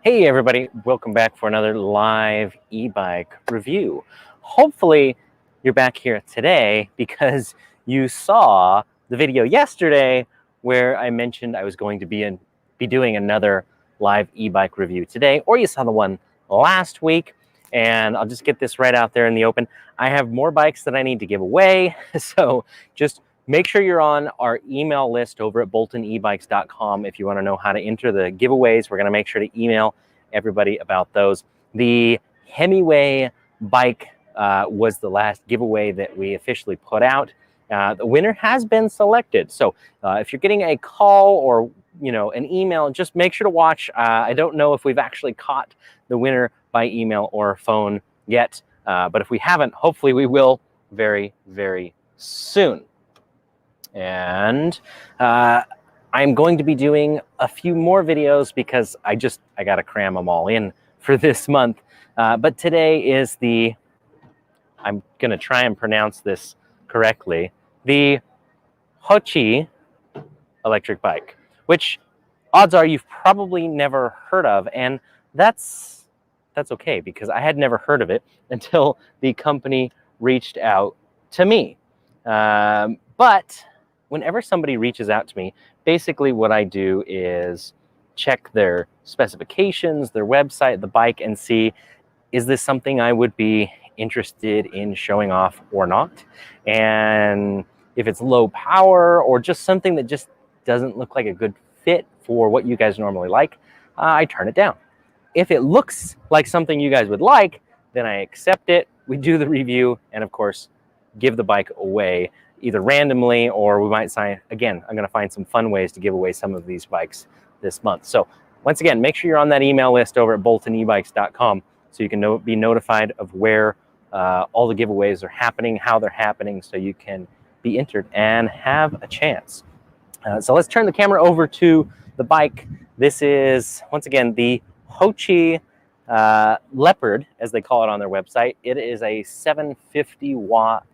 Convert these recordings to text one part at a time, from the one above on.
Hey everybody, welcome back for another live e-bike review. Hopefully you're back here today because you saw the video yesterday where I mentioned I was going to be doing another live e-bike review today, or you saw the one last week. And I'll just get this right out there in the open. I have more bikes that I need to give away, so just make sure you're on our email list over at boltonebikes.com if you want to know how to enter the giveaways. We're going to make sure to email everybody about those. The Hemiway bike was the last giveaway that we officially put out. The winner has been selected. So if you're getting a call or an email, just make sure to watch. I don't know if we've actually caught the winner by email or phone yet, but if we haven't, hopefully we will very, very soon. And I'm going to be doing a few more videos because I got to cram them all in for this month. But today is I'm going to try and pronounce this correctly, the Haoqi electric bike, which odds are you've probably never heard of. And that's okay, because I had never heard of it until the company reached out to me. But whenever somebody reaches out to me, basically what I do is check their specifications, their website, the bike, and see, is this something I would be interested in showing off or not? And if it's low power or just something that just doesn't look like a good fit for what you guys normally like, I turn it down. If it looks like something you guys would like, then I accept it, we do the review, and of course, give the bike away either randomly, or we might sign, again, I'm going to find some fun ways to give away some of these bikes this month. So once again, make sure you're on that email list over at boltonebikes.com so you can be notified of where all the giveaways are happening, how they're happening, so you can be entered and have a chance. So let's turn the camera over to the bike. This is, once again, the Haoqi Leopard, as they call it on their website. It is a 750 watt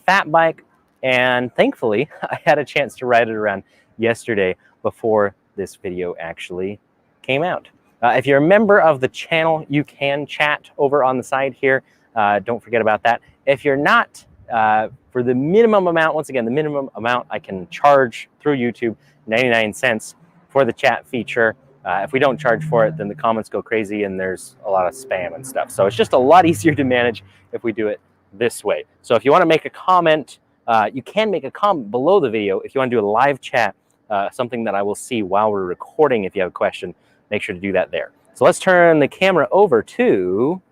fat bike, and thankfully I had a chance to ride it around yesterday before this video actually came out. If you're a member of the channel, you can chat over on the side here. Don't forget about that. If you're not, for the minimum amount, once again, the minimum amount I can charge through YouTube, 99 cents for the chat feature. If we don't charge for it, then the comments go crazy and there's a lot of spam and stuff. So it's just a lot easier to manage if we do it this way. So if you want to make a comment, you can make a comment below the video. If you want to do a live chat, something that I will see while we're recording, if you have a question, make sure to do that there. So let's turn the camera over to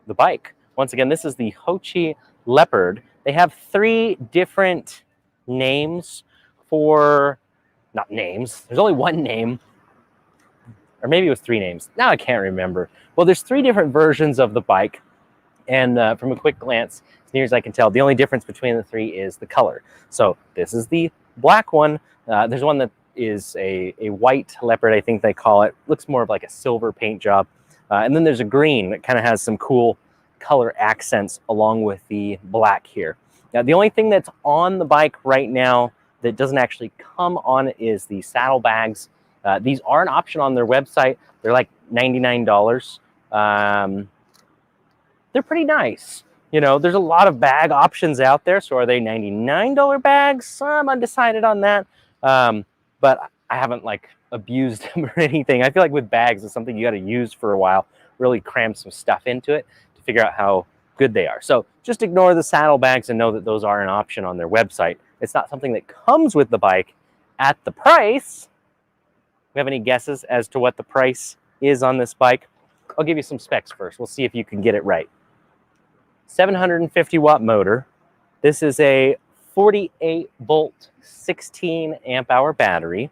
the bike. Once again, this is the Haoqi Leopard. They have 3 different names for, not names, there's only one name, or maybe it was 3 names. Now I can't remember. Well, there's 3 different versions of the bike. And from a quick glance, as near as I can tell, the only difference between the 3 is the color. So this is the black one. There's one that is a white leopard, I think they call it. Looks more of like a silver paint job. And then there's a green that kind of has some cool color accents along with the black here. Now, the only thing that's on the bike right now that doesn't actually come on is the saddlebags. These are an option on their website. They're like $99. They're pretty nice. There's a lot of bag options out there. So are they $99 bags? I'm undecided on that. But I haven't abused them or anything. I feel like with bags, it's something you got to use for a while, really cram some stuff into it to figure out how good they are. So just ignore the saddlebags and know that those are an option on their website. It's not something that comes with the bike at the price. We have any guesses as to what the price is on this bike? I'll give you some specs first. We'll see if you can get it right. 750 watt motor. This is a 48 volt, 16 amp hour battery.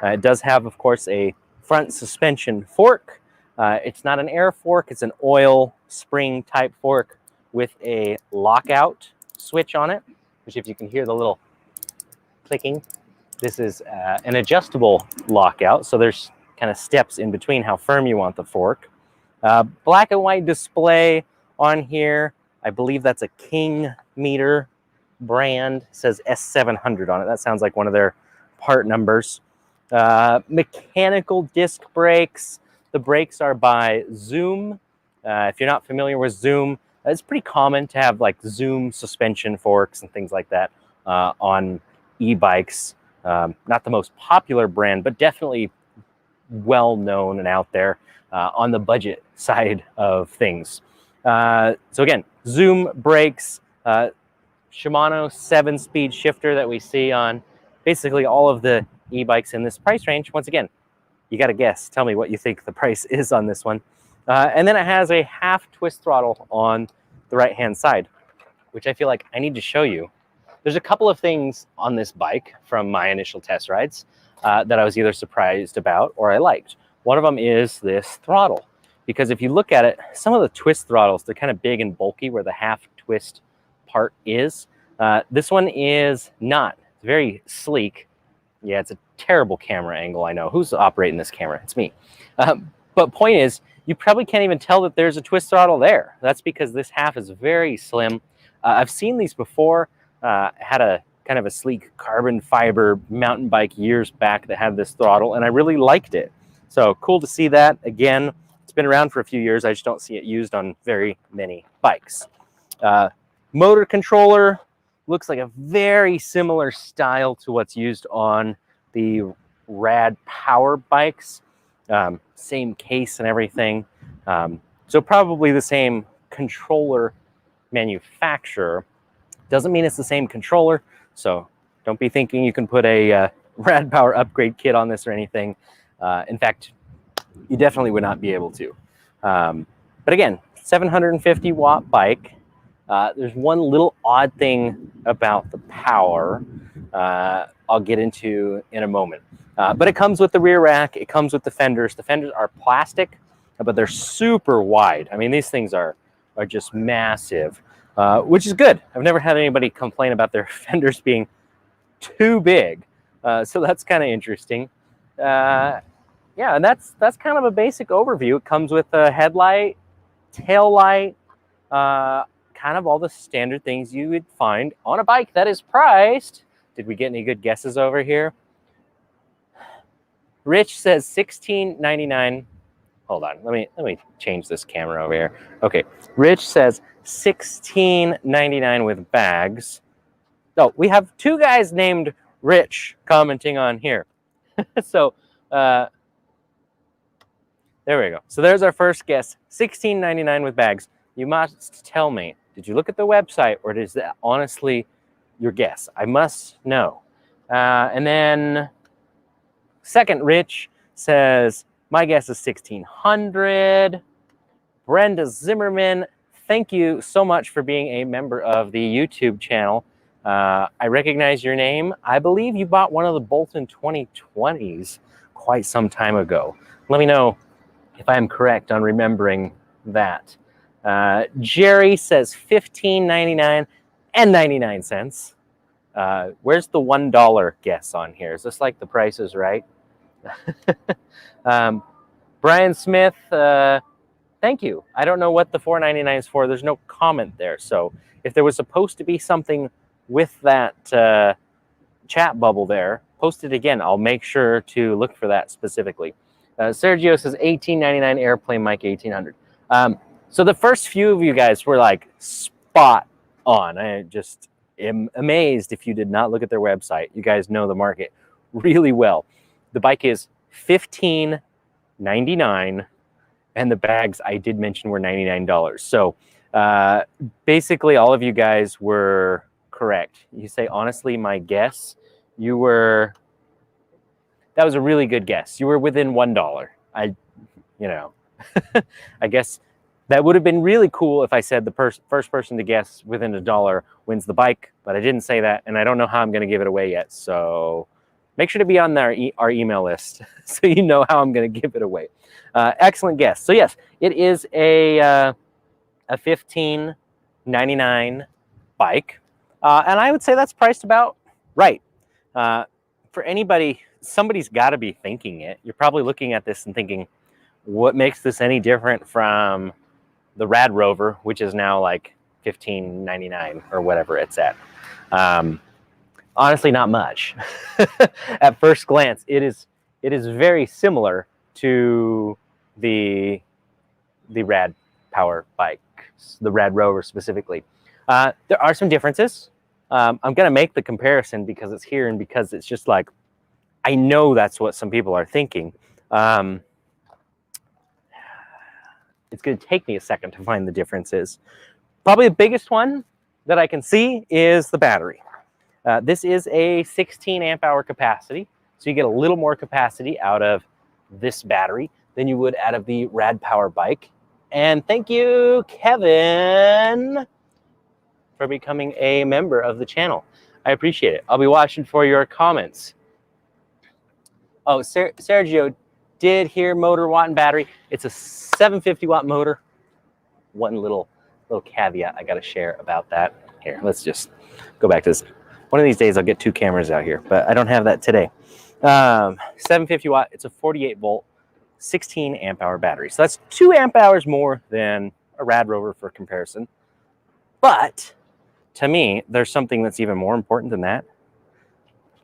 It does have, of course, a front suspension fork. It's not an air fork, it's an oil spring type fork with a lockout switch on it, which if you can hear the little clicking, this is an adjustable lockout. So there's kind of steps in between how firm you want the fork. Black and white display on here. I believe that's a King meter brand. It says S700 on it. That sounds like one of their part numbers. Mechanical disc brakes. The brakes are by Zoom. If you're not familiar with Zoom, it's pretty common to have like Zoom suspension forks and things like that on e-bikes. Not the most popular brand, but definitely well known and out there on the budget side of things. So again, Zoom brakes, Shimano 7-speed shifter that we see on basically all of the e-bikes in this price range. Once again, you got to guess. Tell me what you think the price is on this one. And then it has a half twist throttle on the right-hand side, which I feel like I need to show you. There's a couple of things on this bike from my initial test rides that I was either surprised about or I liked. One of them is this throttle, because if you look at it, some of the twist throttles, they're kind of big and bulky where the half twist part is. This one is not. It's very sleek. Yeah, it's a terrible camera angle, I know. Who's operating this camera? It's me. But point is, you probably can't even tell that there's a twist throttle there. That's because this half is very slim. I've seen these before. Had a kind of a sleek carbon fiber mountain bike years back that had this throttle, and I really liked it. So cool to see that. Again, it's been around for a few years. I just don't see it used on very many bikes. Motor controller looks like a very similar style to what's used on the Rad Power bikes. Same case and everything. So probably the same controller manufacturer. Doesn't mean it's the same controller, so don't be thinking you can put a Rad Power upgrade kit on this or anything. In fact, you definitely would not be able to. But again, 750 watt bike. There's one little odd thing about the power I'll get into in a moment. But it comes with the rear rack. It comes with the fenders. The fenders are plastic, but they're super wide. I mean, these things are just massive, which is good. I've never had anybody complain about their fenders being too big. So that's kind of interesting. Yeah, and that's kind of a basic overview. It comes with a headlight, tail light, kind of all the standard things you would find on a bike that is priced. Did we get any good guesses over here? Rich says $16.99. Hold on, let me change this camera over here. Okay, Rich says $16.99 with bags. Oh, we have two guys named Rich commenting on here. So there we go. So there's our first guess, $16.99 with bags. You must tell me, did you look at the website or is that honestly your guess? I must know. And then second, Rich says, my guess is $1,600. Brenda Zimmerman, thank you so much for being a member of the YouTube channel. I recognize your name. I believe you bought one of the Bolton 2020s quite some time ago. Let me know if I'm correct on remembering that. Jerry says $15.99 and 99 cents. Where's the $1 guess on here? Is this like the Price is Right? Brian Smith, thank you. I don't know what the $4.99 is for. There's no comment there. So if there was supposed to be something with that chat bubble there, post it again. I'll make sure to look for that specifically. Sergio says $18.99 airplane mic 1800. So the first few of you guys were like spot on. I just am amazed if you did not look at their website. You guys know the market really well. The bike is $15.99 and the bags I did mention were $99. So basically all of you guys were correct. You say, honestly, my guess, that was a really good guess. You were within $1. I guess that would have been really cool if I said the first person to guess within $1 wins the bike, but I didn't say that, and I don't know how I'm going to give it away yet. So make sure to be on our email list so you know how I'm going to give it away. Excellent guess. So yes, it is a $15.99 bike, and I would say that's priced about right. For anybody, somebody's got to be thinking it. You're probably looking at this and thinking, what makes this any different from the Rad Rover, which is now like $15.99 or whatever it's at? Honestly, not much. At first glance, it is very similar to the Rad Power bikes, the Rad Rover specifically. There are some differences. I'm going to make the comparison because it's here and because it's just like, I know that's what some people are thinking. It's going to take me a second to find the differences. Probably the biggest one that I can see is the battery. This is a 16 amp hour capacity, so you get a little more capacity out of this battery than you would out of the Rad Power bike. And thank you, Kevin, for becoming a member of the channel. I appreciate it. I'll be watching for your comments. Oh, Sergio did hear motor, watt, and battery. It's a 750 watt motor. One little caveat I got to share about that. Here, let's just go back to this. One of these days I'll get two cameras out here, but I don't have that today. 750 watt, it's a 48 volt, 16 amp hour battery. So that's 2 amp hours more than a Rad Rover for comparison. But to me, there's something that's even more important than that.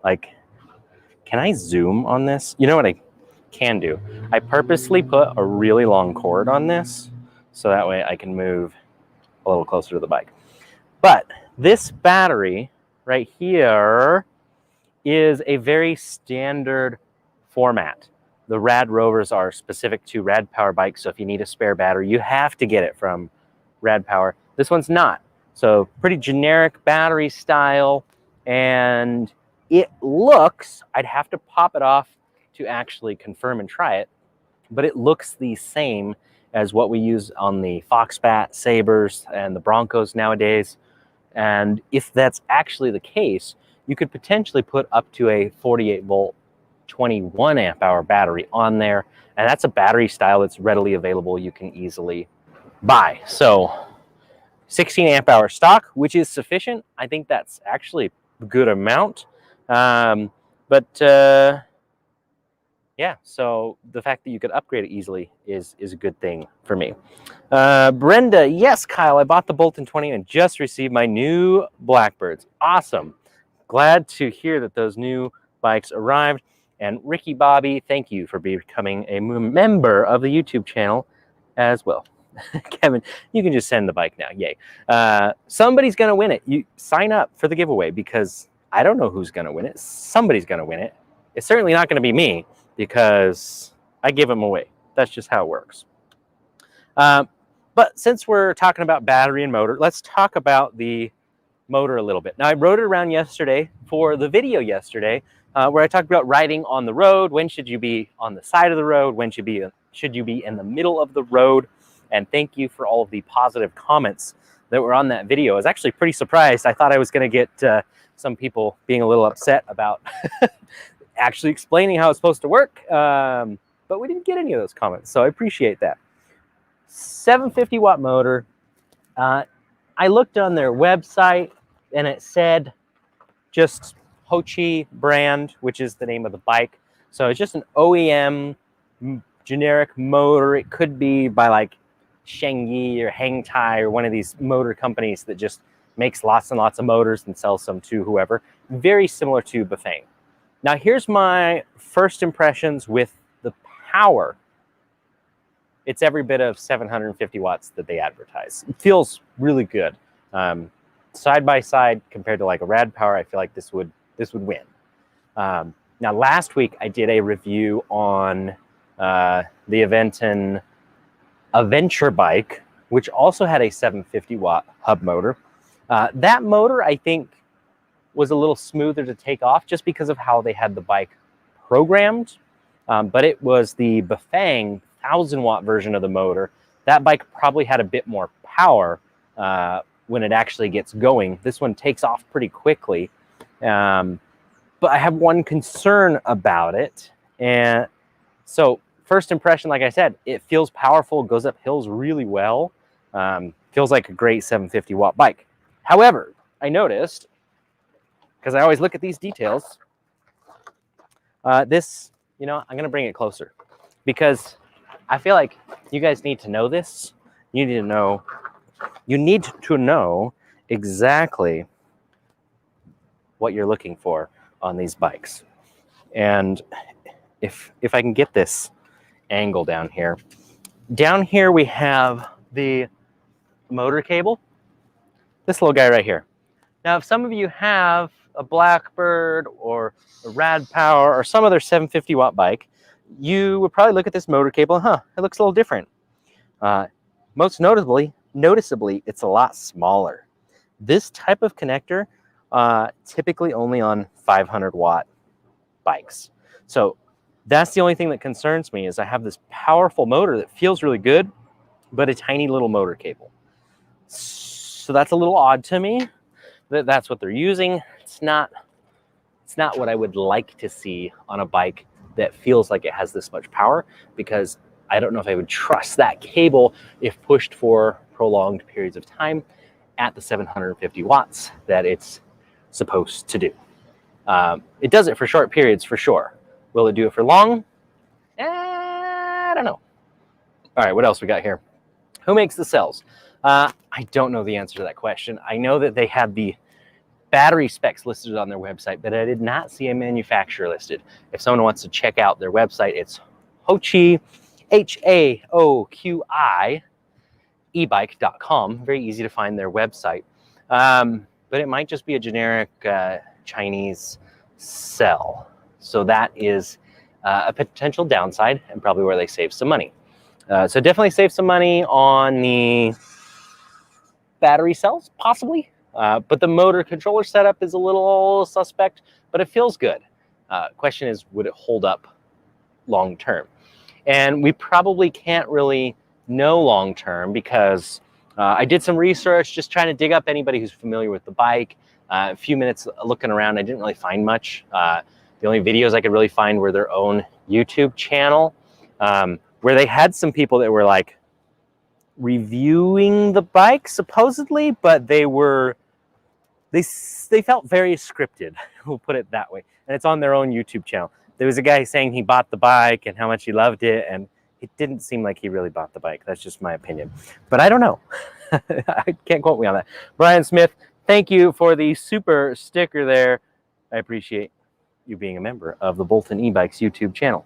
Like, can I zoom on this? You know what I can do? I purposely put a really long cord on this so that way I can move a little closer to the bike. But this battery right here is a very standard format. The Rad Rovers are specific to Rad Power bikes, so if you need a spare battery, you have to get it from Rad Power. This one's not. So pretty generic battery style, and it looks, I'd have to pop it off to actually confirm and try it, but it looks the same as what we use on the Foxbat, Sabres, and the Broncos nowadays. And if that's actually the case, you could potentially put up to a 48 volt, 21 amp hour battery on there. And that's a battery style that's readily available. You can easily buy. So 16 amp hour stock, which is sufficient. I think that's actually a good amount. Yeah, so the fact that you could upgrade it easily is a good thing for me. Brenda, yes, Kyle, I bought the Bolton 20 and just received my new Blackbirds. Awesome. Glad to hear that those new bikes arrived. And Ricky Bobby, thank you for becoming a member of the YouTube channel as well. Kevin, you can just send the bike now. Yay. Somebody's going to win it. You sign up for the giveaway because I don't know who's going to win it. Somebody's going to win it. It's certainly not going to be me, because I give them away. That's just how it works. But since we're talking about battery and motor, let's talk about the motor a little bit. Now, I rode it around yesterday for the video yesterday, where I talked about riding on the road. When should you be on the side of the road? When should you be in the middle of the road? And thank you for all of the positive comments that were on that video. I was actually pretty surprised. I thought I was going to get some people being a little upset about actually explaining how it's supposed to work, but we didn't get any of those comments, so I appreciate that. 750 watt motor. I looked on their website and it said just Haoqi brand, which is the name of the bike. So it's just an OEM generic motor. It could be by like Shengyi or Hangtai or one of these motor companies that just makes lots and lots of motors and sells them to whoever. Very similar to Bafang. Now, here's my first impressions with the power. It's every bit of 750 watts that they advertise. It feels really good. Side by side, compared to like a Rad Power, I feel like this would win. Now, last week I did a review on the Aventon Adventure bike, which also had a 750 watt hub motor. That motor, I think, was a little smoother to take off just because of how they had the bike programmed. But it was the Bafang 1000 watt version of the motor. That bike probably had a bit more power when it actually gets going. This one takes off pretty quickly. But I have one concern about it. And so first impression, like I said, it feels powerful, goes up hills really well. Feels like a great 750 watt bike. However, I noticed, because I always look at these details, this, you know, I'm going to bring it closer because I feel like you guys need to know this. You need to know exactly what you're looking for on these bikes. And if I can get this angle down here, Down here we have the motor cable, this little guy right here. Now, if some of you have a Blackbird or a Rad Power or some other 750 watt bike, you would probably look at this motor cable and, it looks a little different. Most noticeably, it's a lot smaller. This type of connector, typically only on 500 watt bikes. So that's the only thing that concerns me, is I have this powerful motor that feels really good, but a tiny little motor cable. So that's a little odd to me that that's what they're using. It's not what I would like to see on a bike that feels like it has this much power, because I don't know if I would trust that cable if pushed for prolonged periods of time at the 750 watts that it's supposed to do. It does it for short periods for sure. Will it do it for long? I don't know. All right, what else we got here? Who makes the cells? I don't know the answer to that question. I know that they had the battery specs listed on their website, but I did not see a manufacturer listed. If someone wants to check out their website, it's Haoqi, Haoqi, ebike.com. Very easy to find their website. But it might just be a generic Chinese cell. So that is a potential downside, and probably where they save some money. So definitely save some money on the battery cells, possibly. But the motor controller setup is a little suspect, but it feels good. Question is, would it hold up long term? And we probably can't really know long term, because I did some research just trying to dig up anybody who's familiar with the bike. A few minutes looking around, I didn't really find much. The only videos I could really find were their own YouTube channel, where they had some people that were like reviewing the bike supposedly, but they felt very scripted, we'll put it that way. And it's on their own YouTube channel. There was a guy saying he bought the bike and how much he loved it, and it didn't seem like he really bought the bike. That's just my opinion, but I don't know. I can't quote me on that. Brian Smith, thank you for the super sticker there. I appreciate you being a member of the Bolton E-Bikes YouTube channel.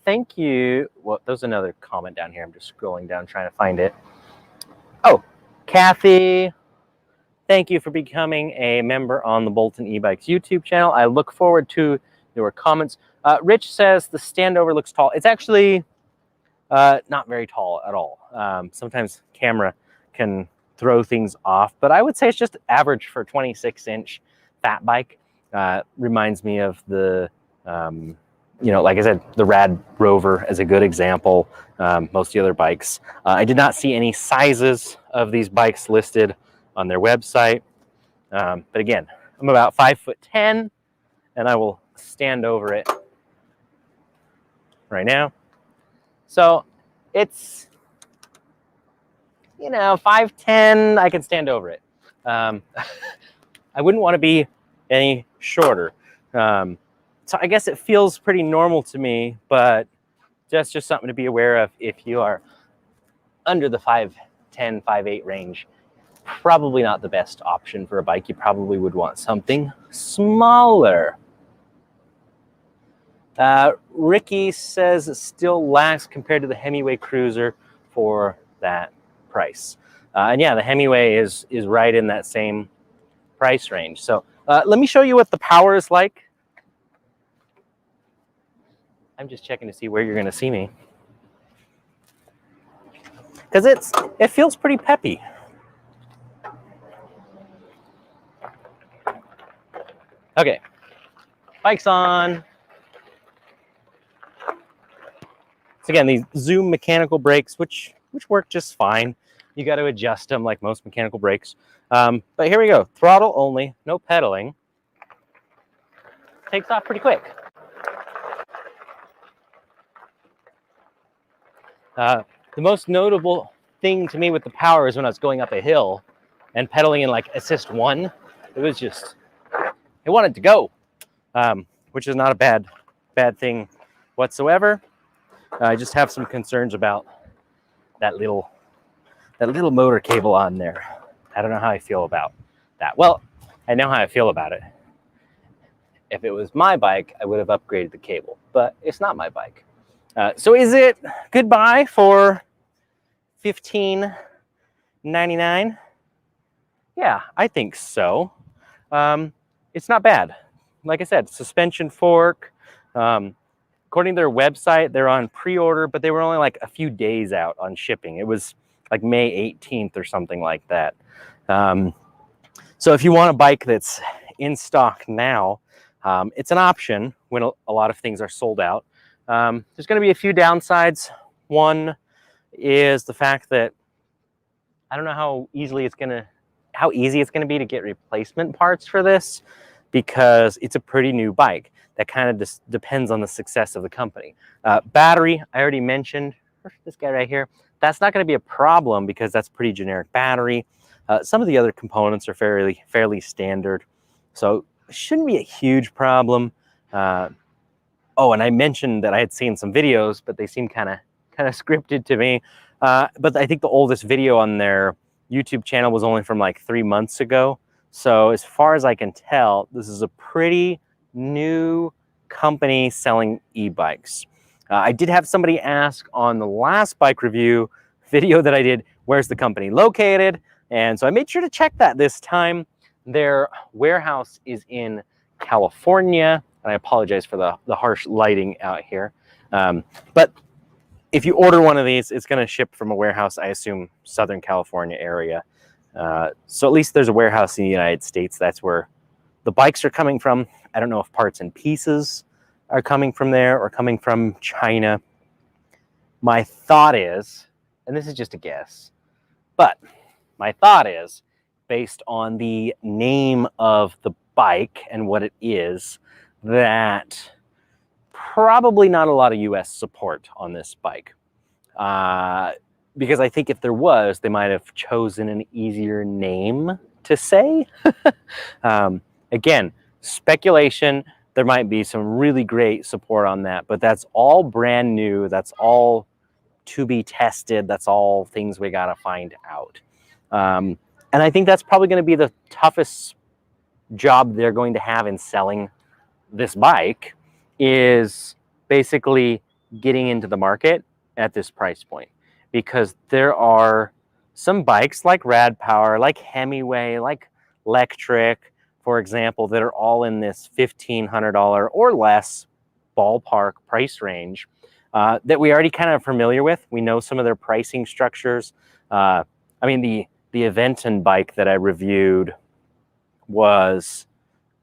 Thank you. Well, there's another comment down here. I'm just scrolling down trying to find it. Oh, Kathy, thank you for becoming a member on the Bolton E-Bikes YouTube channel. I look forward to your comments. Rich says the standover looks tall. It's actually not very tall at all. Sometimes camera can throw things off, but I would say it's just average for a 26-inch fat bike. Reminds me of the, like I said, the Rad Rover as a good example. Most of the other bikes. I did not see any sizes of these bikes listed on their website. But again, I'm about 5'10", and I will stand over it right now. So it's, 5'10", I can stand over it. I wouldn't want to be any shorter. So I guess it feels pretty normal to me, but that's just something to be aware of if you are under the 5'10", 5'8" range. Probably not the best option for a bike. You probably would want something smaller. Ricky says it still lacks compared to the Hemingway Cruiser for that price. And yeah, the Hemingway is right in that same price range. So let me show you what the power is like. I'm just checking to see where you're going to see me, because it feels pretty peppy. Okay, bike's on. So again, these Zoom mechanical brakes, which work just fine. You got to adjust them like most mechanical brakes. But here we go, throttle only, no pedaling. Takes off pretty quick. The most notable thing to me with the power is when I was going up a hill and pedaling in like assist 1. It was just, it wanted to go, which is not a bad thing whatsoever. I just have some concerns about that little motor cable on there. I don't know how I feel about that. Well, I know how I feel about it. If it was my bike, I would have upgraded the cable, but it's not my bike. So is it goodbye for $15.99? Yeah, I think so. It's not bad. Like I said, suspension fork. According to their website, they're on pre-order, but they were only like a few days out on shipping. It was like May 18th or something like that. So if you want a bike that's in stock now, it's an option when a lot of things are sold out. There's going to be a few downsides. One is the fact that I don't know how easy it's going to be to get replacement parts for this, because it's a pretty new bike. That kind of just depends on the success of the company. Battery, I already mentioned, this guy right here, that's not going to be a problem because that's pretty generic battery. Some of the other components are fairly standard, so it shouldn't be a huge problem. Oh, and I mentioned that I had seen some videos, but they seem kind of scripted to me. But I think the oldest video on their YouTube channel was only from like 3 months ago. So as far as I can tell, this is a pretty new company selling e-bikes. I did have somebody ask on the last bike review video that I did, where's the company located? And so I made sure to check that this time. Their warehouse is in California. And I apologize for the harsh lighting out here. But if you order one of these, it's going to ship from a warehouse, I assume, Southern California area. So at least there's a warehouse in the United States. That's where the bikes are coming from. I don't know if parts and pieces are coming from there or coming from China. My thought is, and this is just a guess, but my thought is, based on the name of the bike and what it is, that probably not a lot of US support on this bike. Because I think if there was, they might have chosen an easier name to say. Again, speculation. There might be some really great support on that, but that's all brand new. That's all to be tested. That's all things we got to find out. And I think that's probably going to be the toughest job they're going to have in selling this bike, is basically getting into the market at this price point. Because there are some bikes like Rad Power, like Hemiway, like Lectric, for example, that are all in this $1,500 or less ballpark price range that we already kind of familiar with. We know some of their pricing structures. I mean, the Aventon bike that I reviewed was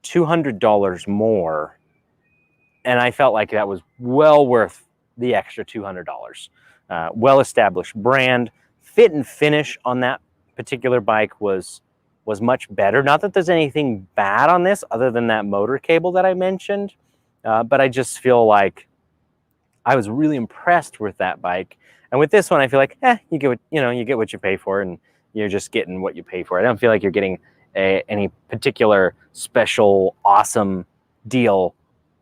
$200 more, and I felt like that was well worth the extra $200. Well-established brand. Fit and finish on that particular bike was much better. Not that there's anything bad on this other than that motor cable that I mentioned, but I just feel like I was really impressed with that bike. And with this one, I feel like, you get what you pay for, and you're just getting what you pay for. I don't feel like you're getting any particular special awesome deal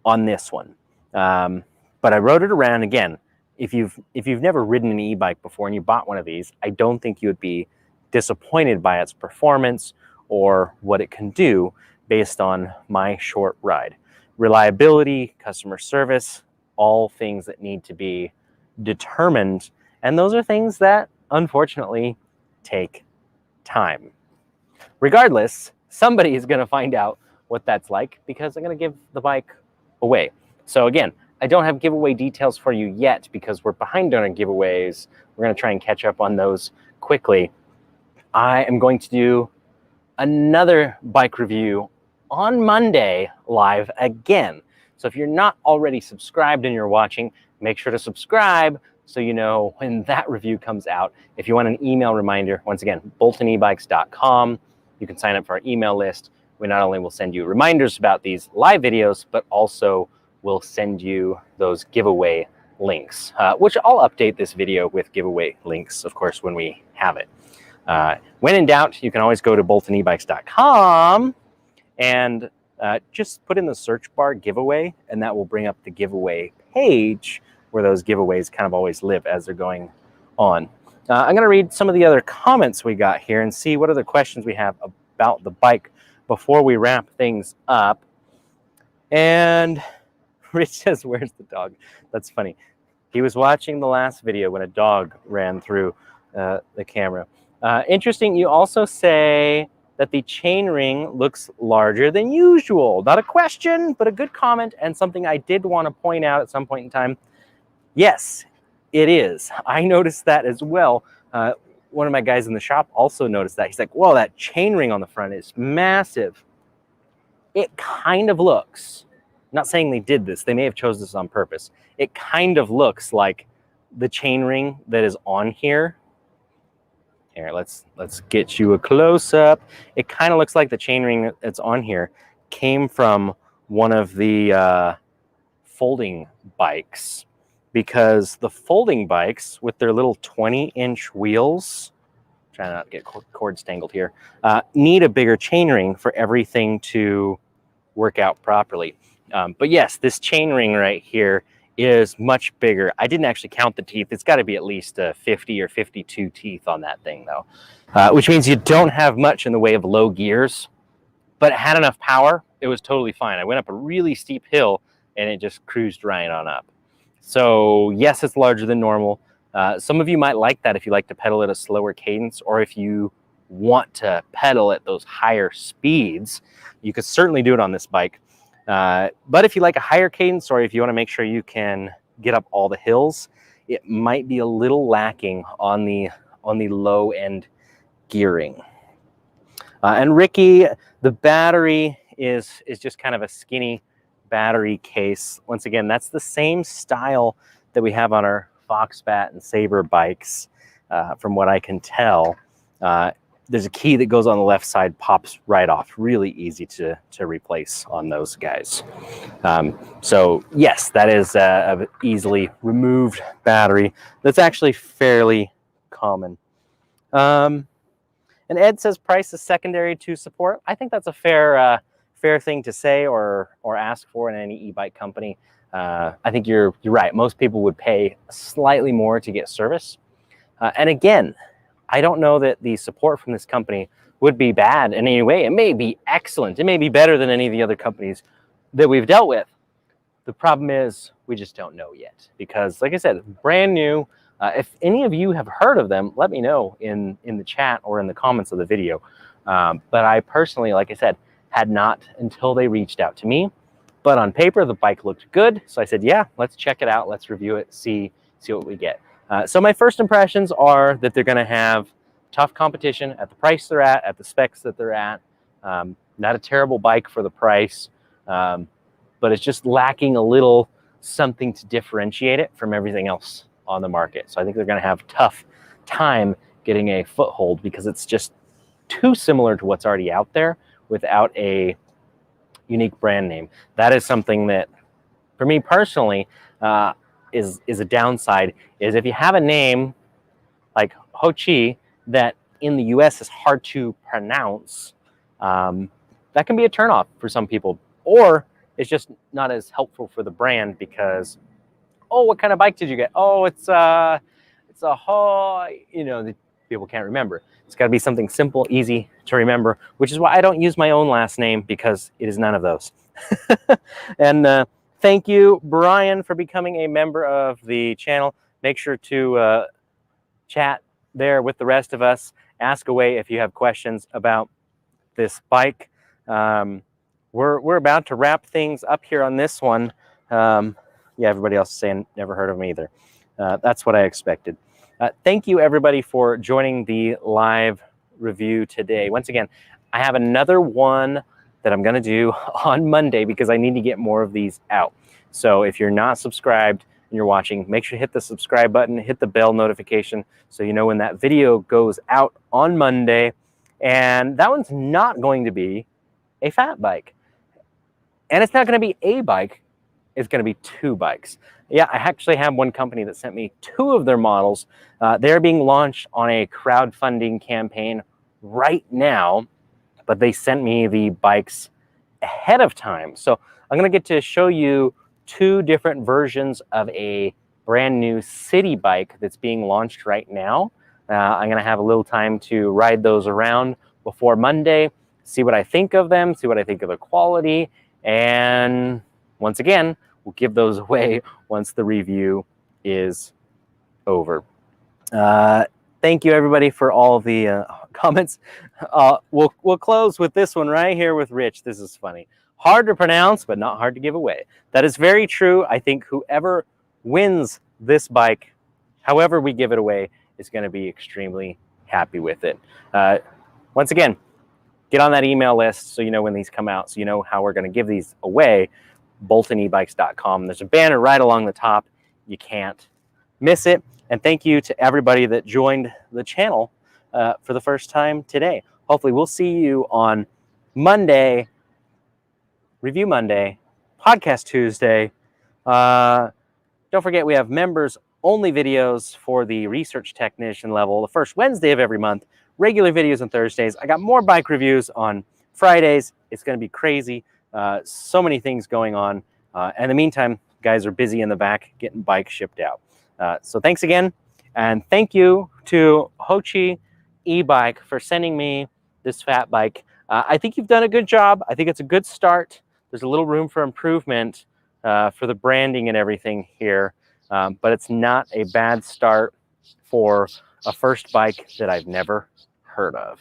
on this one. But I rode it around again. If you've never ridden an e-bike before and you bought one of these, I don't think you would be disappointed by its performance or what it can do based on my short ride. Reliability, customer service, all things that need to be determined. And those are things that, unfortunately, take time. Regardless, somebody is going to find out what that's like, because I'm going to give the bike away. So again, I don't have giveaway details for you yet because we're behind on our giveaways. We're going to try and catch up on those quickly. I am going to do another bike review on Monday live again. So if you're not already subscribed and you're watching, make sure to subscribe so you know when that review comes out. If you want an email reminder, once again, boltonebikes.com. You can sign up for our email list. We not only will send you reminders about these live videos, but also we'll send you those giveaway links, which I'll update this video with giveaway links, of course, when we have it. When in doubt, you can always go to boltonebikes.com and just put in the search bar giveaway, and that will bring up the giveaway page where those giveaways kind of always live as they're going on. I'm going to read some of the other comments we got here and see what other questions we have about the bike before we wrap things up. And Rich says, where's the dog? That's funny. He was watching the last video when a dog ran through the camera. Interesting, you also say that the chain ring looks larger than usual. Not a question, but a good comment, and something I did want to point out at some point in time. Yes, it is. I noticed that as well. One of my guys in the shop also noticed that. He's like, whoa, that chain ring on the front is massive. It kind of looks, I'm not saying they did this, they may have chose this on purpose. It kind of looks like the chain ring that is on here. Here, let's get you a close-up. It kind of looks like the chain ring that's on here came from one of the folding bikes, because the folding bikes with their little 20-inch wheels, trying not to get cords tangled here, need a bigger chain ring for everything to work out properly. But yes, this chain ring right here is much bigger. I didn't actually count the teeth. It's got to be at least 50 or 52 teeth on that thing though, which means you don't have much in the way of low gears, but it had enough power. It was totally fine. I went up a really steep hill and it just cruised right on up. So yes, it's larger than normal. Some of you might like that if you like to pedal at a slower cadence, or if you want to pedal at those higher speeds, you could certainly do it on this bike. But if you like a higher cadence, or if you want to make sure you can get up all the hills, it might be a little lacking on the low end gearing. And Ricky, the battery is just kind of a skinny battery case. Once again, that's the same style that we have on our Foxbat and Saber bikes, from what I can tell. There's a key that goes on the left side, pops right off. Really easy to replace on those guys. So yes, that is a easily removed battery. That's actually fairly common. And Ed says price is secondary to support. I think that's a fair thing to say or ask for in any e-bike company. I think you're right. Most people would pay slightly more to get service. And again, I don't know that the support from this company would be bad in any way. It may be excellent. It may be better than any of the other companies that we've dealt with. The problem is we just don't know yet, because like I said, brand new. If any of you have heard of them, let me know in the chat or in the comments of the video. But I personally, like I said, had not until they reached out to me. But on paper, the bike looked good. So I said, yeah, let's check it out. Let's review it, see what we get. So my first impressions are that they're going to have tough competition at the price they're at the specs that they're at. Not a terrible bike for the price, but it's just lacking a little something to differentiate it from everything else on the market. So I think they're going to have a tough time getting a foothold, because it's just too similar to what's already out there without a unique brand name. That is something that, for me personally, is a downside. Is if you have a name like Haoqi that in the US is hard to pronounce, that can be a turnoff for some people, or it's just not as helpful for the brand, because, oh, what kind of bike did you get? Oh, it's a you know, the people can't remember. It's got to be something simple, easy to remember, which is why I don't use my own last name, because it is none of those. And thank you, Brian, for becoming a member of the channel. Make sure to chat there with the rest of us. Ask away if you have questions about this bike. We're about to wrap things up here on this one. Yeah, everybody else is saying never heard of them either. That's what I expected. Thank you, everybody, for joining the live review today. Once again, I have another one that I'm going to do on Monday, because I need to get more of these out. So if you're not subscribed and you're watching, make sure to hit the subscribe button, hit the bell notification, so you know when that video goes out on Monday. And that one's not going to be a fat bike. And it's not going to be a bike. It's going to be two bikes. Yeah, I actually have one company that sent me two of their models. They're being launched on a crowdfunding campaign right now, but they sent me the bikes ahead of time. So I'm going to get to show you two different versions of a brand new city bike that's being launched right now. I'm going to have a little time to ride those around before Monday, see what I think of them, see what I think of the quality, And once again, we'll give those away once the review is over. Thank you everybody for all the comments. We'll close with this one right here with Rich. This is funny. Hard to pronounce, but not hard to give away. That is very true. I think whoever wins this bike, however we give it away, is going to be extremely happy with it. Once again, get on that email list so you know when these come out, so you know how we're going to give these away. BoltonEbikes.com. There's a banner right along the top. You can't miss it. And thank you to everybody that joined the channel for the first time today. Hopefully we'll see you on Monday, Review Monday, Podcast Tuesday. Don't forget we have members only videos for the research technician level the first Wednesday of every month, regular videos on Thursdays. I got more bike reviews on Fridays. It's going to be crazy. So many things going on. In the meantime, guys are busy in the back getting bikes shipped out. So thanks again. And thank you to Haoqi e-bike for sending me this fat bike. I think you've done a good job. I think it's a good start. There's a little room for improvement for the branding and everything here. But it's not a bad start for a first bike that I've never heard of.